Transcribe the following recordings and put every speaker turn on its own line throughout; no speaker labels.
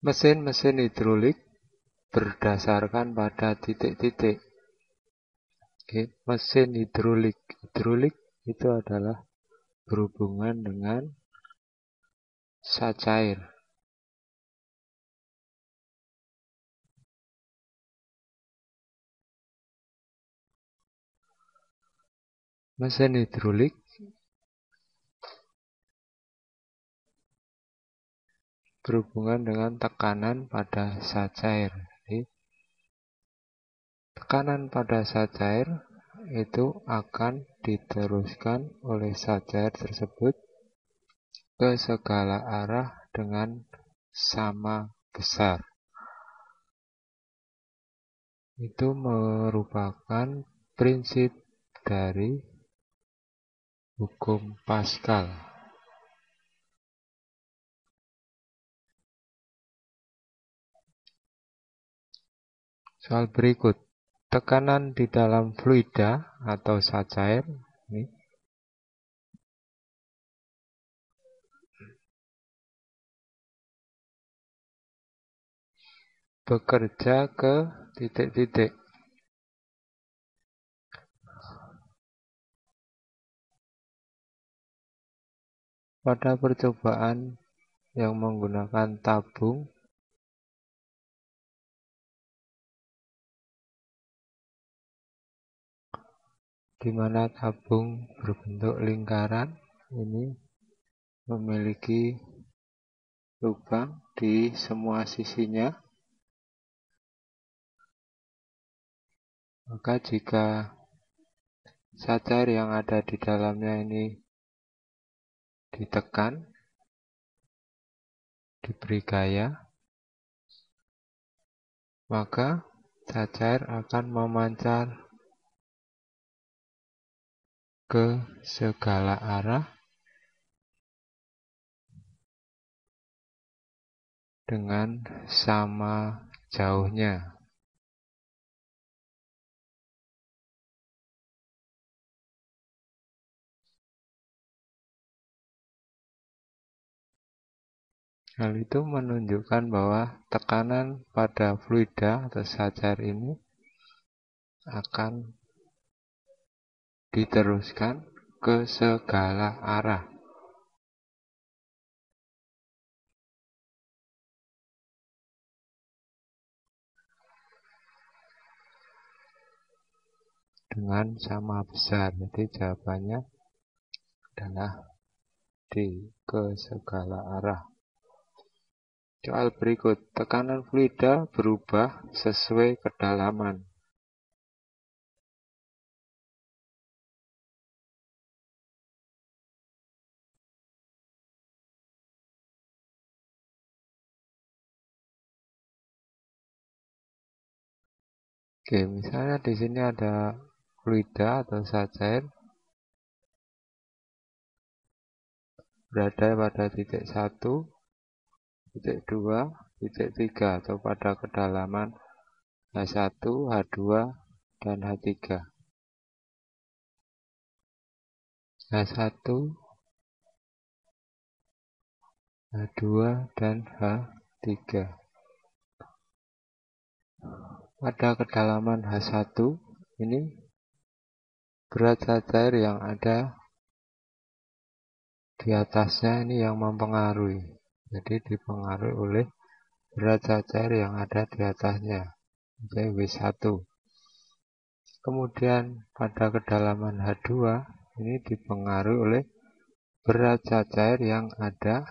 Mesin-mesin hidrolik berdasarkan pada titik-titik. Oke, mesin hidrolik. Hidrolik itu adalah berhubungan dengan zat cair. Mesin hidrolik berhubungan dengan tekanan pada zat cair. Jadi, tekanan pada zat cair itu akan diteruskan oleh zat cair tersebut ke segala arah dengan sama besar. Itu merupakan prinsip dari hukum Pascal. Soal berikut, tekanan di dalam fluida atau zat cair ini bekerja ke titik-titik. Pada percobaan yang menggunakan tabung, di mana tabung berbentuk lingkaran, ini memiliki lubang di semua sisinya. Maka jika zat cair yang ada di dalamnya ini ditekan, diberi gaya, maka zat cair akan memancar ke segala arah dengan sama jauhnya. Hal itu menunjukkan bahwa tekanan pada fluida atau zat cair ini akan diteruskan ke segala arah. Dengan sama besar. Jadi jawabannya adalah D, ke segala arah. Soal berikut, tekanan fluida berubah sesuai kedalaman. Oke, misalnya di sini ada fluida atau zat cair berada pada titik 1, titik 2, titik 3 atau pada kedalaman H1, H2, dan H3. H1, H2, dan H3. Pada kedalaman H1 ini berat zat cair yang ada di atasnya ini yang mempengaruhi. Jadi dipengaruhi oleh berat zat cair yang ada di atasnya. Jadi W1. Kemudian pada kedalaman H2 ini dipengaruhi oleh berat zat cair yang ada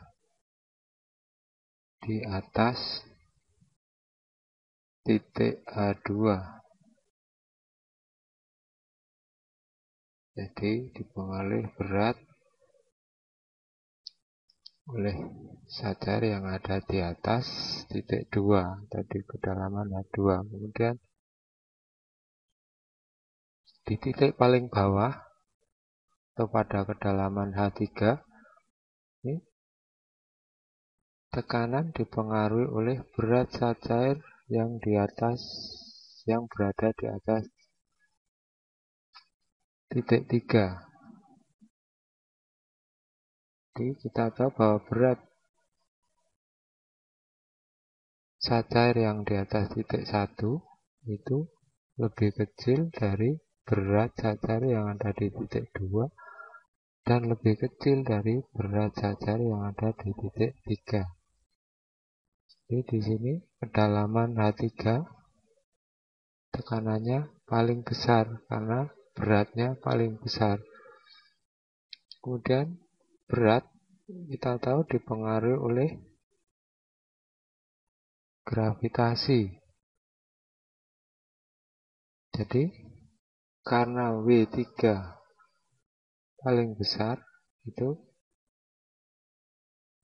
di atas titik H2. Jadi dipengaruhi berat oleh zat cair yang ada di atas titik 2 tadi kedalaman H2. Kemudian di titik paling bawah atau pada kedalaman H3 ini tekanan dipengaruhi oleh berat zat cair yang di atas, yang berada di atas titik 3. Jadi kita tahu bahwa berat zat cair yang di atas titik 1 itu lebih kecil dari berat zat cair yang ada di titik 2 dan lebih kecil dari berat zat cair yang ada di titik 3. Jadi di sini kedalaman H3 tekanannya paling besar karena beratnya paling besar. Kemudian berat kita tahu dipengaruhi oleh gravitasi. Jadi karena W3 paling besar itu,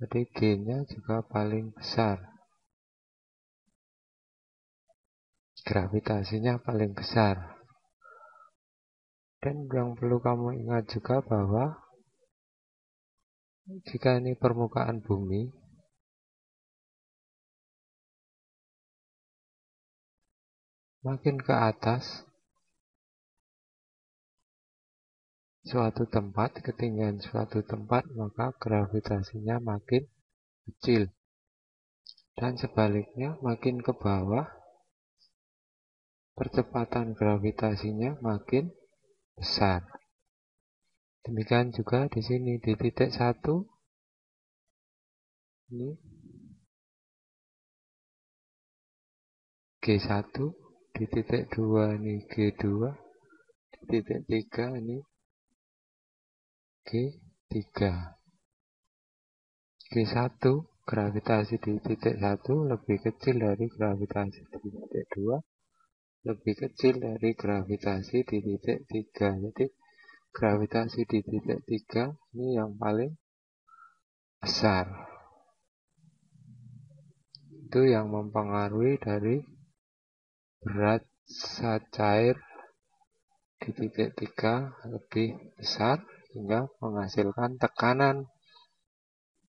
jadi G-nya juga paling besar. Gravitasinya paling besar. Dan yang perlu kamu ingat juga bahwa jika ini permukaan bumi, makin ke atas suatu tempat, ketinggian suatu tempat, maka gravitasinya makin kecil. Dan sebaliknya, makin ke bawah, percepatan gravitasinya makin besar. Demikian juga di sini di titik 1 ini G1, di titik 2 ini G2, di titik 3 ini G3. G1 gravitasi di titik 1 lebih kecil dari gravitasi di titik 2, lebih kecil dari gravitasi di titik 3. Jadi gravitasi di titik 3 ini yang paling besar. Itu yang mempengaruhi dari berat zat cair di titik 3 lebih besar hingga menghasilkan tekanan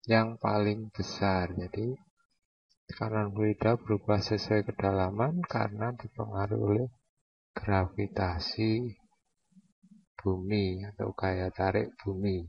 yang paling besar. Jadi tekanan fluida berubah sesuai kedalaman karena dipengaruhi oleh gravitasi bumi atau gaya tarik bumi.